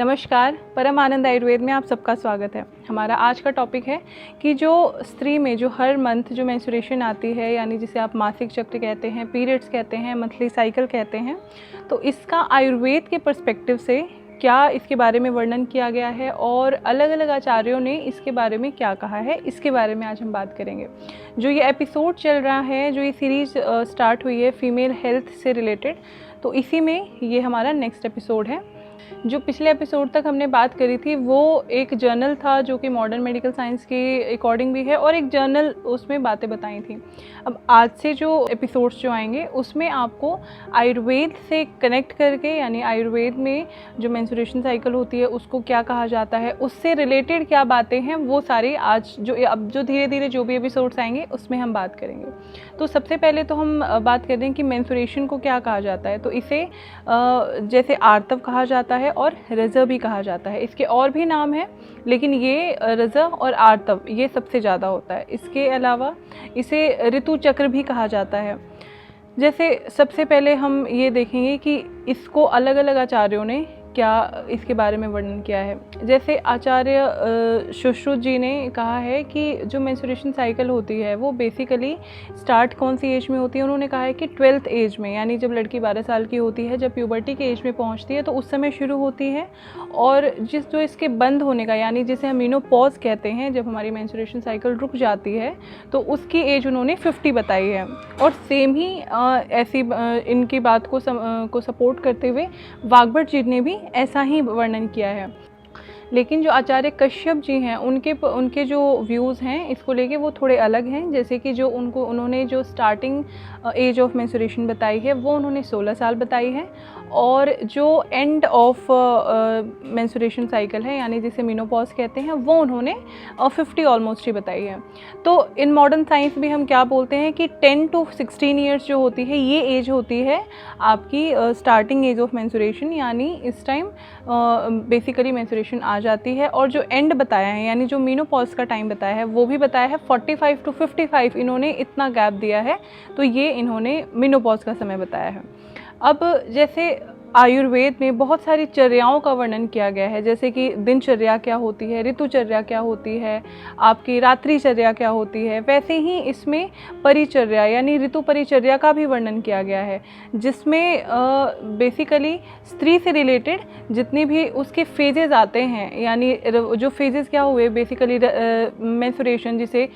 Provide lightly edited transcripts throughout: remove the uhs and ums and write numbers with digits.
नमस्कार, परम आनंद आयुर्वेद में आप सबका स्वागत है। हमारा आज का टॉपिक है कि जो स्त्री में जो हर मंथ जो मेंस्ट्रुएशन आती है, यानी जिसे आप मासिक चक्र कहते हैं, पीरियड्स कहते हैं, मंथली साइकिल कहते हैं, तो इसका आयुर्वेद के पर्सपेक्टिव से क्या इसके बारे में वर्णन किया गया है और अलग अलग आचार्यों ने इसके बारे में क्या कहा है, इसके बारे में आज हम बात करेंगे। जो ये एपिसोड चल रहा है, जो ये सीरीज़ स्टार्ट हुई है फीमेल हेल्थ से रिलेटेड, तो इसी में ये हमारा नेक्स्ट एपिसोड है। जो पिछले एपिसोड तक हमने बात करी थी वो एक जर्नल था जो कि मॉडर्न मेडिकल साइंस के अकॉर्डिंग भी है, और एक जर्नल उसमें बातें बताई थी। अब आज से जो एपिसोड्स जो आएंगे उसमें आपको आयुर्वेद से कनेक्ट करके, यानी आयुर्वेद में जो मेंस्ट्रुएशन साइकिल होती है उसको क्या कहा जाता है, उससे रिलेटेड क्या बातें हैं, वो सारी आज अब जो धीरे धीरे जो भी एपिसोड्स आएंगे उसमें हम बात करेंगे। तो सबसे पहले तो हम बात कर रहे हैं कि मेंस्ट्रुएशन को क्या कहा जाता है। तो इसे जैसे आर्तव कहा जाता है और रज भी कहा जाता है। इसके और भी नाम हैं, लेकिन ये रज और आर्तव ये सबसे ज़्यादा होता है। इसके अलावा इसे ऋतु चक्र भी कहा जाता है। जैसे सबसे पहले हम ये देखेंगे कि इसको अलग अलग आचार्यों ने क्या इसके बारे में वर्णन किया है। जैसे आचार्य सुश्रुत जी ने कहा है कि जो मेंस्ट्रुएशन साइकिल होती है वो बेसिकली स्टार्ट कौन सी एज में होती है। उन्होंने कहा है कि 12th एज में, यानी जब लड़की 12 साल की होती है, जब प्यूबर्टी के एज में पहुंचती है तो उस समय शुरू होती है। और जो इसके बंद होने का, यानी जिसे हम मेनोपॉज कहते हैं, जब हमारी मेंस्ट्रुएशन साइकिल रुक जाती है तो उसकी एज उन्होंने 50 बताई है। और सेम ही ऐसी इनकी बात को सपोर्ट करते हुए वाग्भट जी ने भी ऐसा ही वर्णन किया है। लेकिन जो आचार्य कश्यप जी हैं उनके जो व्यूज़ हैं इसको लेके वो थोड़े अलग हैं। जैसे कि जो उन्होंने जो स्टार्टिंग एज ऑफ मेंस्ट्रुएशन बताई है वो उन्होंने 16 साल बताई है, और जो एंड ऑफ मेंस्ट्रुएशन साइकिल है, यानी जिसे मेनोपॉज कहते हैं, वो उन्होंने 50 ऑलमोस्ट ही बताई है। तो इन मॉडर्न साइंस भी हम क्या बोलते हैं कि 10 to 16 ईयर्स जो होती है ये एज होती है आपकी स्टार्टिंग एज ऑफ मेंस्ट्रुएशन, यानी इस टाइम बेसिकली मेंस्ट्रुएशन आ जाती है। और जो एंड बताया है, यानी जो मेनोपॉज का टाइम बताया है, वो भी बताया है 45 to 55, इन्होंने इतना गैप दिया है, तो ये इन्होंने मेनोपॉज का समय बताया है। अब जैसे आयुर्वेद में बहुत सारी चर्याओं का वर्णन किया गया है, जैसे कि दिनचर्या क्या होती है, ऋतुचर्या क्या होती है, आपकी रात्रिचर्या क्या होती है, वैसे ही इसमें परिचर्या यानी ऋतु परिचर्या का भी वर्णन किया गया है, जिसमें बेसिकली स्त्री से रिलेटेड जितने भी उसके फेजेस आते हैं, यानी जो फेजेस क्या हुए बेसिकली मेंस्ट्रुएशन, जिसे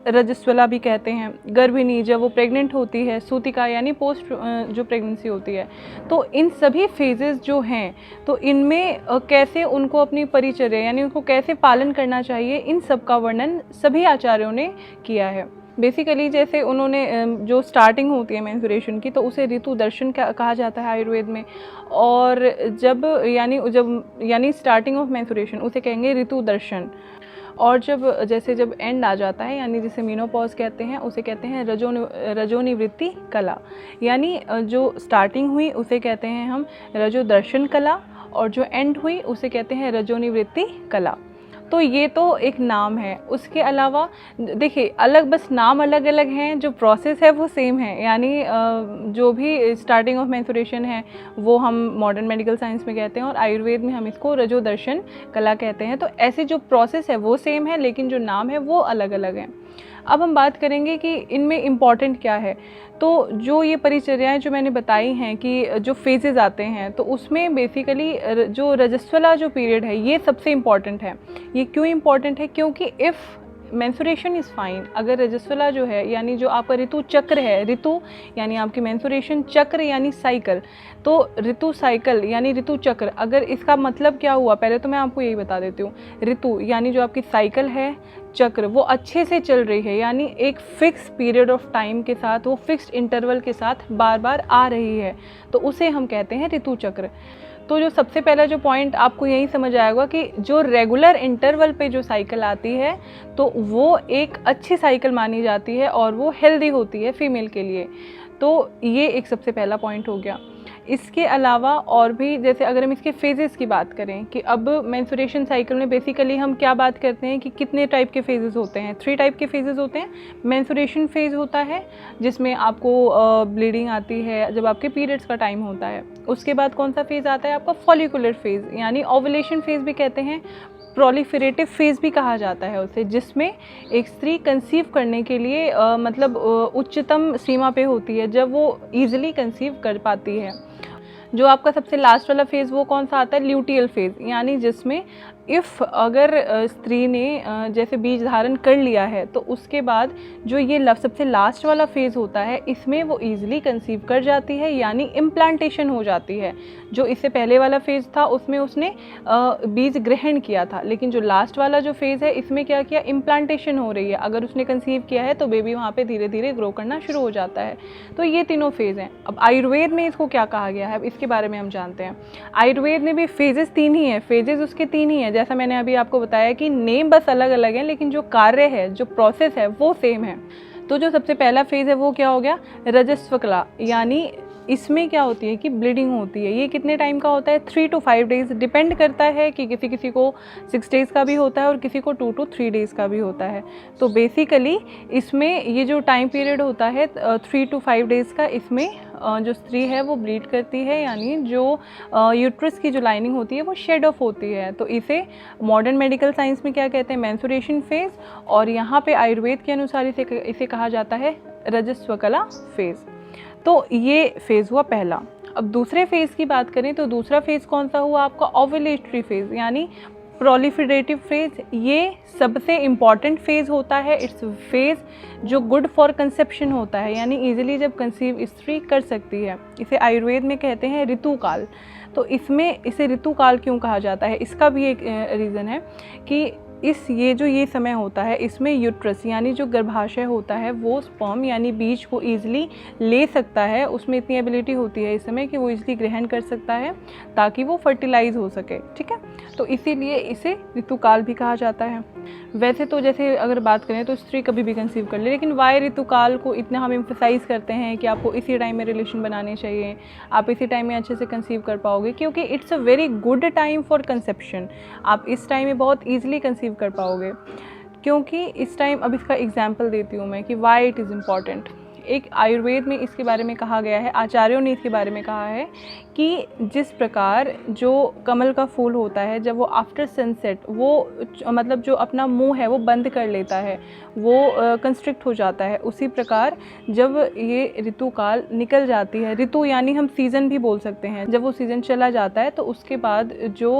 रजस्वला भी कहते हैं, गर्भिणी जब वो प्रेग्नेंट होती है, सूतिका यानी पोस्ट जो प्रेगनेंसी होती है, तो इन सभी फेजेस जो हैं तो इनमें कैसे उनको अपनी परिचर्या यानी उनको कैसे पालन करना चाहिए, इन सब का वर्णन सभी आचार्यों ने किया है। बेसिकली जैसे उन्होंने जो स्टार्टिंग होती है मेंस्ट्रुएशन की तो उसे ऋतु दर्शन कहा जाता है आयुर्वेद में, और जब यानी स्टार्टिंग ऑफ मेंस्ट्रुएशन उसे कहेंगे ऋतु दर्शन। और जब एंड आ जाता है, यानी जिसे मेनोपॉज कहते हैं, उसे कहते हैं रजोनिवृत्ति कला, यानी जो स्टार्टिंग हुई उसे कहते हैं हम रजोदर्शन कला, और जो एंड हुई उसे कहते हैं रजोनिवृत्ति कला। तो ये तो एक नाम है। उसके अलावा देखिए अलग बस नाम अलग अलग हैं, जो प्रोसेस है वो सेम है। यानी जो भी स्टार्टिंग ऑफ मेंस्ट्रुएशन है वो हम मॉडर्न मेडिकल साइंस में कहते हैं, और आयुर्वेद में हम इसको रजोदर्शन कला कहते हैं। तो ऐसे जो प्रोसेस है वो सेम है, लेकिन जो नाम है वो अलग अलग हैं। अब हम बात करेंगे कि इनमें इम्पॉर्टेंट क्या है। तो जो ये परिचर्याएं जो मैंने बताई हैं कि जो फेजेस आते हैं, तो उसमें बेसिकली जो रजस्वला जो पीरियड है ये सबसे इम्पॉर्टेंट है। ये क्यों इम्पॉर्टेंट है? क्योंकि इफ़ मेंस्ट्रुएशन इज़ फाइन, अगर रजस्वला जो है यानी जो आपका ऋतु चक्र है, ऋतु यानी आपकी मेंस्ट्रुएशन चक्र यानी साइकिल, तो ऋतु साइकिल यानी ऋतु चक्र, अगर इसका मतलब क्या हुआ पहले तो मैं आपको यही बता देती हूँ। ऋतु यानी जो आपकी साइकिल है, चक्र, वो अच्छे से चल रही है, यानी एक फिक्स पीरियड ऑफ टाइम के साथ, वो फिक्स्ड इंटरवल के साथ बार बार आ रही है, तो उसे हम कहते हैं ऋतु चक्र। तो जो सबसे पहला जो पॉइंट आपको यही समझ आएगा कि जो रेगुलर इंटरवल पे जो साइकिल आती है तो वो एक अच्छी साइकिल मानी जाती है और वो हेल्दी होती है फीमेल के लिए। तो ये एक सबसे पहला पॉइंट हो गया। इसके अलावा और भी, जैसे अगर हम इसके फेजेस की बात करें कि अब मेंस्ट्रुएशन साइकिल में बेसिकली हम क्या बात करते हैं कि कितने टाइप के फेजेस होते हैं। 3 टाइप के फेजेस होते हैं। मेंस्ट्रुएशन फेज होता है जिसमें आपको ब्लीडिंग आती है जब आपके पीरियड्स का टाइम होता है, उसके बाद कौन सा फेज़ आता है आपका फॉलिकुलर फेज़, यानी ओवुलेशन फेज़ भी कहते हैं, प्रोलिफरेटिव फेज़ भी कहा जाता है उसे, जिसमें एक स्त्री कंसीव करने के लिए उच्चतम सीमा पे होती है, जब वो ईजिली कंसीव कर पाती है। जो आपका सबसे लास्ट वाला फेज़ वो कौन सा आता है, ल्यूटियल फेज़, यानी जिसमें इफ़ अगर स्त्री ने जैसे बीज धारण कर लिया है तो उसके बाद जो ये सबसे लास्ट वाला फेज़ होता है, इसमें वो ईजिली कंसीव कर जाती है, यानी इम्प्लांटेशन हो जाती है। जो इससे पहले वाला फेज़ था उसमें उसने बीज ग्रहण किया था, लेकिन जो लास्ट वाला जो फेज़ है इसमें क्या किया, इम्प्लांटेशन हो रही है। अगर उसने कंसीव किया है तो बेबी वहाँ पे धीरे धीरे ग्रो करना शुरू हो जाता है। तो ये तीनों फेज़ हैं। अब आयुर्वेद में इसको क्या कहा गया है, इसके बारे में हम जानते हैं। आयुर्वेद में भी फेजेस 3 ही हैं, फेजेस उसके 3 ही हैं। जैसा मैंने अभी आपको बताया कि नेम बस अलग अलग हैं, लेकिन जो कार्य है, जो प्रोसेस है वो सेम है। तो जो सबसे पहला फेज़ है वो क्या हो गया, रजस्व कला, यानी इसमें क्या होती है कि ब्लीडिंग होती है। ये कितने टाइम का होता है, 3 to 5 डेज़, डिपेंड करता है कि किसी किसी को 6 डेज़ का भी होता है और किसी को 2 to 3 डेज़ का भी होता है। तो बेसिकली इसमें ये जो टाइम पीरियड होता है 3 to 5 डेज़ का, इसमें जो स्त्री है वो ब्लीड करती है, यानी जो यूट्रस की जो लाइनिंग होती है वो शेड ऑफ होती है। तो इसे मॉडर्न मेडिकल साइंस में क्या कहते हैं, मेंस्ट्रुएशन फेज़, और यहाँ पे आयुर्वेद के अनुसार इसे कहा जाता है रजस्व कला फेज़। तो ये फेज़ हुआ पहला। अब दूसरे फेज़ की बात करें तो दूसरा फेज़ कौन सा हुआ आपका, ओव्यूलेटरी फेज़, यानी प्रोलिफरेटिव फेज़। ये सबसे इम्पॉर्टेंट फेज़ होता है। इट्स फेज़ जो गुड फॉर कंसेप्शन होता है, यानी इजीली जब कंसीव स्त्री कर सकती है। इसे आयुर्वेद में कहते हैं ऋतुकाल। तो इसमें इसे ऋतुकाल क्यों कहा जाता है, इसका भी एक रीज़न है कि ये समय होता है, इसमें यूट्रस यानी जो गर्भाशय होता है वो स्पर्म यानी बीज को ईजिली ले सकता है। उसमें इतनी एबिलिटी होती है इस समय कि वो ईजिली ग्रहण कर सकता है ताकि वो फर्टिलाइज हो सके, ठीक है। तो इसीलिए इसे ऋतुकाल भी कहा जाता है। वैसे तो जैसे अगर बात करें तो स्त्री कभी भी कंसीव कर ले, लेकिन वाई ऋतुकाल को इतना हम एम्फसाइज़ करते हैं कि आपको इसी टाइम में रिलेशन बनाने चाहिए, आप इसी टाइम में अच्छे से कंसीव कर पाओगे, क्योंकि it's a very good time for conception. आप इस टाइम में बहुत ईजिली कंसीव कर पाओगे, क्योंकि इस टाइम, अब इसका एग्जाम्पल देती हूँ मैं कि वाई इट इज़ इम्पॉर्टेंट। एक आयुर्वेद में इसके बारे में कहा गया है, आचार्यों ने इसके बारे में कहा है कि जिस प्रकार जो कमल का फूल होता है, जब वो आफ्टर सनसेट वो मतलब जो अपना मुंह है वो बंद कर लेता है, वो कंस्ट्रिक्ट हो जाता है, उसी प्रकार जब ये ऋतुकाल निकल जाती है, ऋतु यानी हम सीज़न भी बोल सकते हैं, जब वो सीज़न चला जाता है तो उसके बाद जो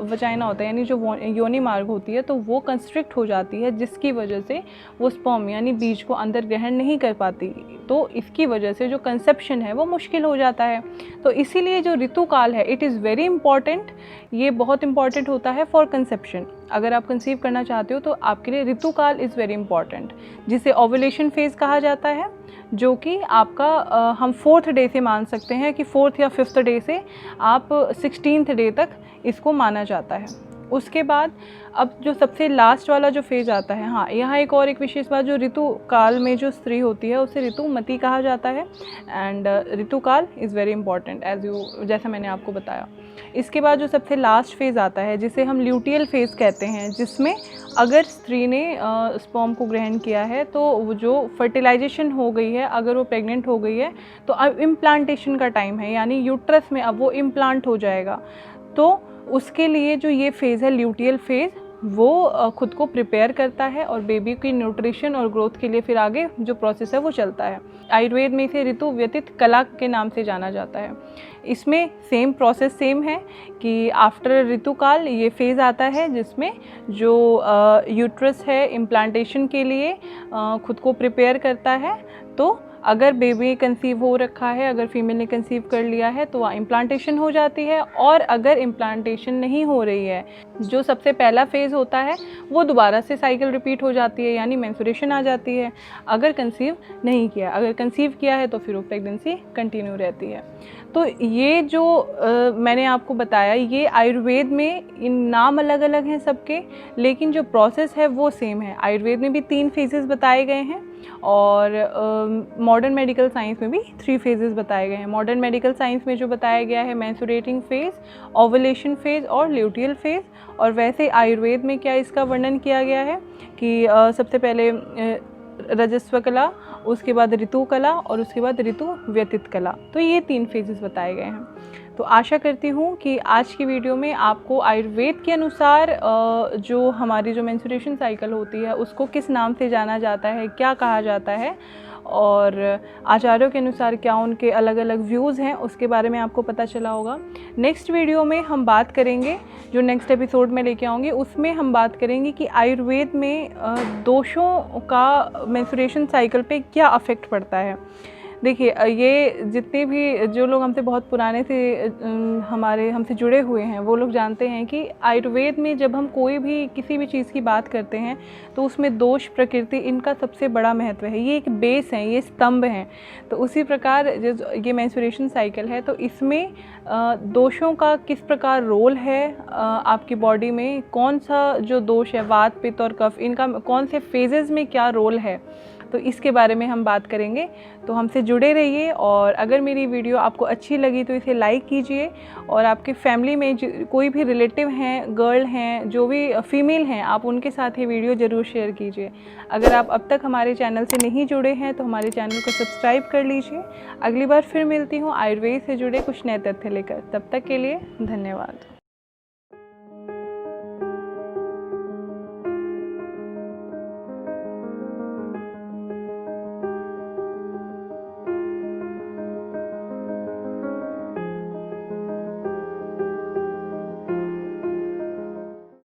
वजाइना होता है यानी जो योनि मार्ग होती है तो वो कंस्ट्रिक्ट हो जाती है, जिसकी वजह से वो स्पर्म यानी बीज को अंदर ग्रहण नहीं कर पाती। तो इसकी वजह से जो कंसेप्शन है वो मुश्किल हो जाता है। तो इसीलिए जो ऋतुकाल है इट इज़ वेरी इंपॉर्टेंट, ये बहुत इंपॉर्टेंट होता है फॉर कंसेप्शन। अगर आप कंसीव करना चाहते हो तो आपके लिए ऋतुकाल इज़ वेरी इंपॉर्टेंट, जिसे ओवुलेशन फेज़ कहा जाता है, जो कि आपका हम 4th डे से मान सकते हैं कि 4th या 5th डे से आप 16th डे तक इसको माना जाता है। उसके बाद अब जो सबसे लास्ट वाला जो फेज़ आता है, हाँ यहाँ एक और एक विशेष बात, जो ऋतुकाल में जो स्त्री होती है उसे ऋतुमती कहा जाता है। एंड ऋतुकाल इज़ वेरी इंपॉर्टेंट जैसा मैंने आपको बताया। इसके बाद जो सबसे लास्ट फेज़ आता है जिसे हम ल्यूटियल फेज़ कहते हैं, जिसमें अगर स्त्री ने स्पर्म को ग्रहण किया है तो वो जो फर्टिलाइजेशन हो गई है, अगर वो प्रेग्नेंट हो गई है तो अब इम्प्लांटेशन का टाइम है, यानी यूट्रस में अब वो इम्प्लांट हो जाएगा। तो उसके लिए जो ये फेज़ है ल्यूटियल फेज़, वो खुद को प्रिपेयर करता है और बेबी की न्यूट्रिशन और ग्रोथ के लिए फिर आगे जो प्रोसेस है वो चलता है। आयुर्वेद में इसे ऋतु व्यतीत कला के नाम से जाना जाता है। इसमें सेम प्रोसेस सेम है कि आफ्टर ऋतुकाल ये फेज़ आता है जिसमें जो यूट्रस है इम्प्लांटेशन के लिए खुद को प्रिपेयर करता है। तो अगर बेबी कंसीव हो रखा है, अगर फीमेल ने कंसीव कर लिया है तो वह इम्प्लांटेशन हो जाती है, और अगर इम्प्लांटेशन नहीं हो रही है, जो सबसे पहला फेज़ होता है वो दोबारा से साइकिल रिपीट हो जाती है, यानी मेंस्ट्रुएशन आ जाती है। अगर कंसीव नहीं किया, अगर कंसीव किया है तो फिर वो प्रेगनेंसी कंटिन्यू रहती है। तो ये जो मैंने आपको बताया, ये आयुर्वेद में इन नाम अलग अलग हैं सबके, लेकिन जो प्रोसेस है वो सेम है। आयुर्वेद में भी 3 फेजेस बताए गए हैं और मॉडर्न मेडिकल साइंस में भी 3 फेजेस बताए गए हैं। मॉडर्न मेडिकल साइंस में जो बताया गया है मेंस्ट्रुएटिंग फेज़, ओवुलेशन फेज़ और ल्यूटियल फेज़। और वैसे आयुर्वेद में क्या इसका वर्णन किया गया है कि सबसे पहले रजस्व कला, उसके बाद ऋतु कला और उसके बाद ऋतु व्यतीत कला। तो ये 3 फेजेस बताए गए हैं। तो आशा करती हूँ कि आज की वीडियो में आपको आयुर्वेद के अनुसार जो हमारी जो मेंस्ट्रुएशन साइकिल होती है उसको किस नाम से जाना जाता है, क्या कहा जाता है और आचार्यों के अनुसार क्या उनके अलग अलग व्यूज़ हैं, उसके बारे में आपको पता चला होगा। नेक्स्ट वीडियो में हम बात करेंगे, जो नेक्स्ट एपिसोड में लेके आऊँगी उसमें हम बात करेंगे कि आयुर्वेद में दोषों का मेंस्ट्रुएशन साइकिल पे क्या अफेक्ट पड़ता है। देखिए, ये जितने भी जो लोग हमसे बहुत पुराने से हमसे जुड़े हुए हैं वो लोग जानते हैं कि आयुर्वेद में जब हम कोई भी किसी भी चीज़ की बात करते हैं तो उसमें दोष प्रकृति इनका सबसे बड़ा महत्व है। ये एक बेस है, ये स्तंभ हैं। तो उसी प्रकार जो ये मेंस्ट्रुएशन साइकिल है तो इसमें दोषों का किस प्रकार रोल है आपकी बॉडी में, कौन सा जो दोष है वात पित्त और कफ, इनका कौन से फेजेस में क्या रोल है, तो इसके बारे में हम बात करेंगे। तो हमसे जुड़े रहिए और अगर मेरी वीडियो आपको अच्छी लगी तो इसे लाइक कीजिए और आपके फैमिली में कोई भी रिलेटिव हैं, गर्ल हैं, जो भी फीमेल हैं, आप उनके साथ ये वीडियो ज़रूर शेयर कीजिए। अगर आप अब तक हमारे चैनल से नहीं जुड़े हैं तो हमारे चैनल को सब्सक्राइब कर लीजिए। अगली बार फिर मिलती हूँ आयुर्वेद से जुड़े कुछ नए तथ्य लेकर। तब तक के लिए धन्यवाद।